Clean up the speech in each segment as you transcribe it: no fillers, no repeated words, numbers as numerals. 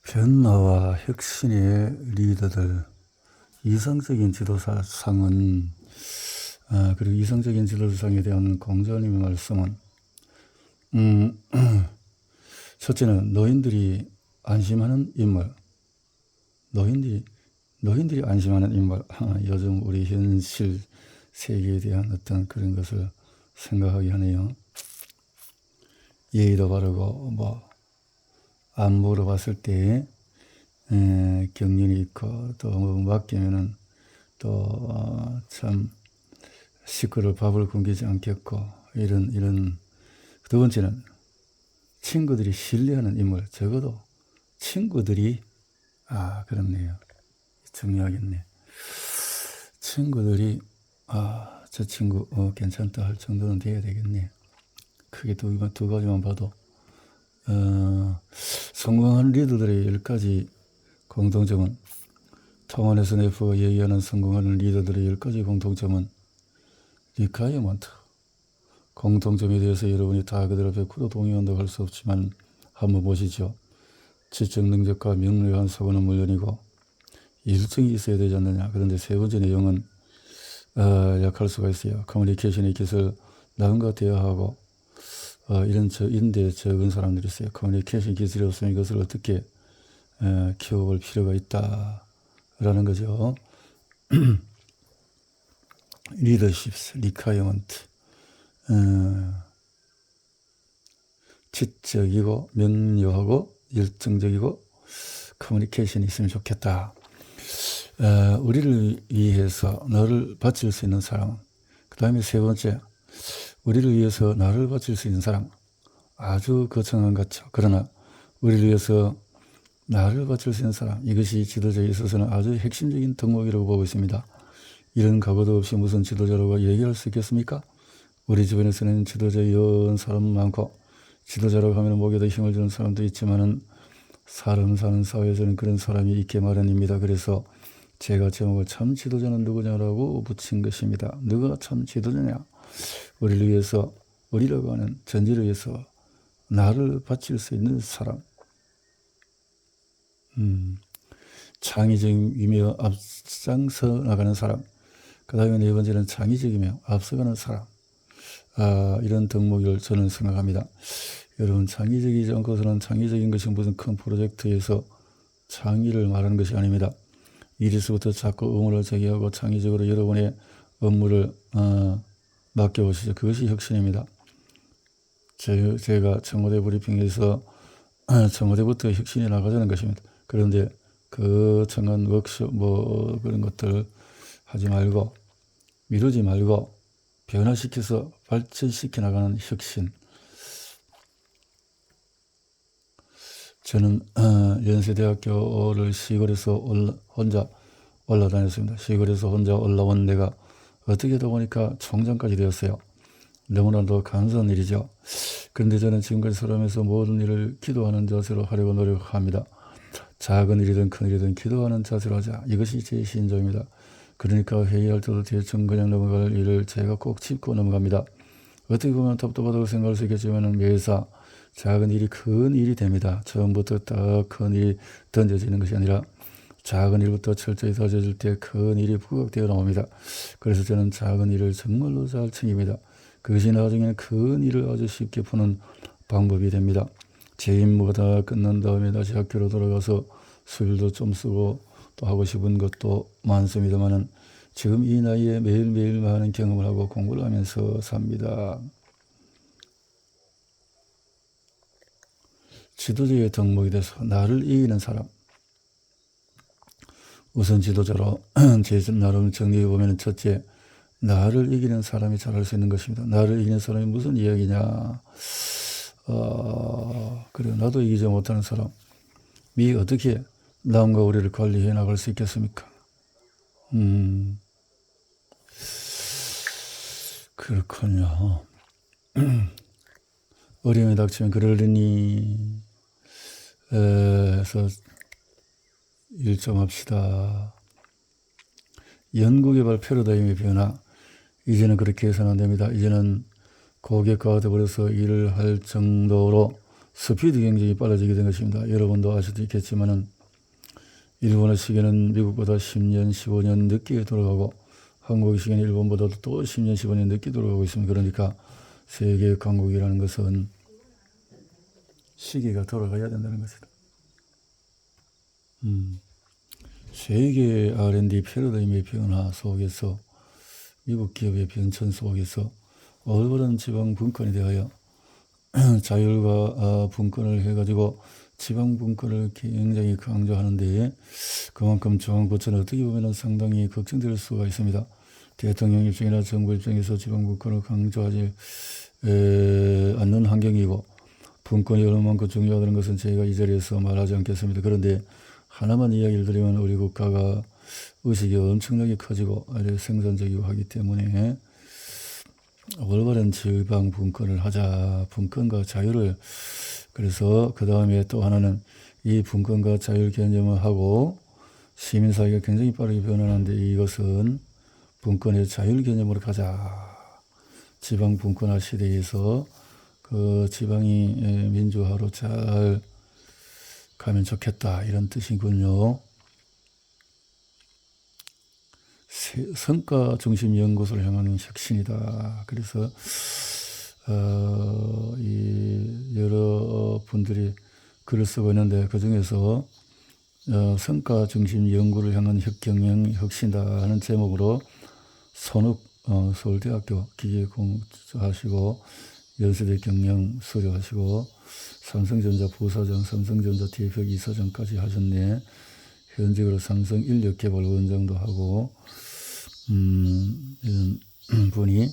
변화와 혁신의 리더들, 이상적인 지도자상은, 그리고 이상적인 지도자상에 대한 공자님의 말씀은, 첫째는 노인들이 안심하는 인물, 노인들이 안심하는 인물, 요즘 우리 현실 세계에 대한 어떤 그런 것을 생각하게 하네요. 예의도 바르고, 안 물어봤을 때, 경륜이 있고, 또 맡기면은 또, 참, 식구를 밥을 굶기지 않겠고, 이런. 두 번째는 친구들이 신뢰하는 인물, 적어도 친구들이, 그렇네요. 중요하겠네. 친구들이, 저 친구, 괜찮다 할 정도는 돼야 되겠네. 크게 두 가지만 봐도, 성공한 리더들의 10가지 공통점은, 통원에서 네프가 얘기하는 성공하는 리더들의 10가지 공통점은 리카이어먼트. 공통점에 대해서 여러분이 다 그대로 100% 동의한다고 할 수 없지만 한번 보시죠. 지적 능력과 명료한 사고는 물론이고 일정이 있어야 되지 않느냐. 그런데 세 번째 내용은 약할 수가 있어요. 커뮤니케이션의 기술 나은가 대화하고 이런 인대 적은 사람들이 있어요. 커뮤니케이션 기술이 없으면 이것을 어떻게 키워볼 필요가 있다라는 거죠. 리더십, 리카이어먼트. 지적이고 명료하고 열정적이고 커뮤니케이션이 있으면 좋겠다. 우리를 위해서 너를 바칠 수 있는 사람. 그 다음에 세 번째, 우리를 위해서 나를 바칠 수 있는 사람. 아주 거창한 것 같죠. 그러나 우리를 위해서 나를 바칠 수 있는 사람, 이것이 지도자에 있어서는 아주 핵심적인 덕목이라고 보고 있습니다. 이런 각오도 없이 무슨 지도자라고 얘기할 수 있겠습니까? 우리 주변에서는 지도자의 여러 사람 많고 지도자라고 하면 목에도 힘을 주는 사람도 있지만은 사람 사는 사회에서는 그런 사람이 있게 마련입니다. 그래서 제가 제목을 참 지도자는 누구냐라고 붙인 것입니다. 누가 참 지도자냐? 우리를 위해서, 우리라고 하는 전지를 위해서 나를 바칠 수 있는 사람. 창의적이며 앞장서 나가는 사람. 그 다음에 네 번째는 창의적이며 앞서가는 사람. 이런 덕목을 저는 생각합니다. 여러분, 창의적이지 않고서는 창의적인 것이 무슨 큰 프로젝트에서 창의를 말하는 것이 아닙니다. 이리서부터 자꾸 의문을 제기하고 창의적으로 여러분의 업무를 맡겨보시죠. 그것이 혁신입니다. 제가 청와대 브리핑에서 청와대부터 혁신이 나가자는 것입니다. 그런데 그 청한 워크숍 그런 것들 하지 말고 미루지 말고 변화시켜서 발전시켜 나가는 혁신. 저는 연세대학교를 시골에서 혼자 올라다녔습니다. 시골에서 혼자 올라온 내가 어떻게 하다 보니까 총장까지 되었어요. 너무나도 감사한 일이죠. 그런데 저는 지금까지 살아가면서 모든 일을 기도하는 자세로 하려고 노력합니다. 작은 일이든 큰 일이든 기도하는 자세로 하자. 이것이 제 신조입니다. 그러니까 회의할 때도 대충 그냥 넘어갈 일을 제가 꼭 짚고 넘어갑니다. 어떻게 보면 답답하다고 생각할 수 있겠지만 매사 작은 일이 큰 일이 됩니다. 처음부터 딱 큰 일이 던져지는 것이 아니라 작은 일부터 철저히 다져질 때 큰 일이 부각되어 나옵니다. 그래서 저는 작은 일을 정말로 잘 챙깁니다. 그것이 나중에는 큰 일을 아주 쉽게 푸는 방법이 됩니다. 제 임무가 다 끝난 다음에 다시 학교로 돌아가서 수일도 좀 쓰고 또 하고 싶은 것도 많습니다만은 지금 이 나이에 매일매일 많은 경험을 하고 공부를 하면서 삽니다. 지도자의 덕목이 돼서 나를 이기는 사람. 우선 지도자로 제 나름 정리해보면 첫째, 나를 이기는 사람이 잘할 수 있는 것입니다. 나를 이기는 사람이 무슨 이야기냐. 그래, 나도 이기지 못하는 사람이 어떻게 남과 우리를 관리해 나갈 수 있겠습니까? 그렇군요. 어려움이 닥치면 그러려니 해서 일 좀 합시다. 연구개발 패러다임의 변화. 이제는 그렇게 해서는 안 됩니다. 이제는 고객과가 되어버려서 일을 할 정도로 스피드 경쟁이 빨라지게 된 것입니다. 여러분도 아실수 있겠지만은 일본의 시계는 미국보다 10년, 15년 늦게 돌아가고 한국의 시계는 일본보다도 또 10년, 15년 늦게 돌아가고 있습니다. 그러니까 세계 강국이라는 것은 시계가 돌아가야 된다는 것이다. 세계 R&D 패러다임의 변화 속에서 미국 기업의 변천 속에서 올바른 지방 분권에 대하여 자율과 분권을 해가지고 지방 분권을 굉장히 강조하는데 그만큼 중앙부처는 어떻게 보면 상당히 걱정될 수가 있습니다. 대통령 입장이나 정부 입장에서 지방 분권을 강조하지 않는 환경이고 분권이 얼마만큼 중요하다는 것은 제가 이 자리에서 말하지 않겠습니다. 그런데 하나만 이야기를 드리면 우리 국가가 의식이 엄청나게 커지고 생산적이고 하기 때문에 올바른 지방 분권을 하자. 분권과 자유를. 그래서 그 다음에 또 하나는 이 분권과 자율 개념을 하고 시민사회가 굉장히 빠르게 변하는데 이것은 분권의 자율 개념으로 가자. 지방 분권화 시대에서 그 지방이 민주화로 잘 가면 좋겠다. 이런 뜻이군요. 성과 중심 연구소를 향하는 혁신이다. 그래서 여러 분들이 글을 쓰고 있는데 그 중에서 성과 중심 연구를 향한 혁경영 혁신이다 하는 제목으로 손욱 서울대학교 기계공학하시고 연세대 경영 수료하시고 삼성전자 부사장, 삼성전자 대표 이사장까지 하셨네. 현직으로 삼성 인력개발 원장도 하고 이런 분이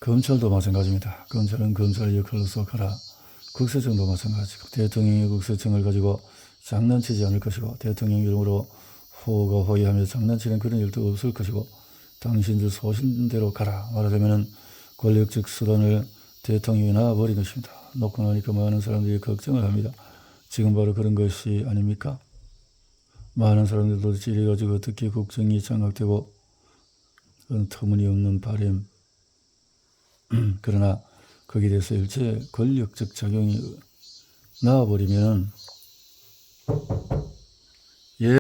검찰도 마찬가지입니다. 검찰은 검찰의 역할로서 가라. 국세청도 마찬가지고 대통령이 국세청을 가지고 장난치지 않을 것이고 대통령 이름으로 호가 호의하며 장난치는 그런 일도 없을 것이고 당신들 소신대로 가라. 말하자면 권력적 수단을 대통령이 놔버린 것입니다. 놓고 나니까 많은 사람들이 걱정을 합니다. 지금 바로 그런 것이 아닙니까? 많은 사람들도 이래가지고 어떻게 국정이 장악되고 그런 터무니없는 바램 그러나 거기에 대해서 일체 권력적 작용이 나와버리면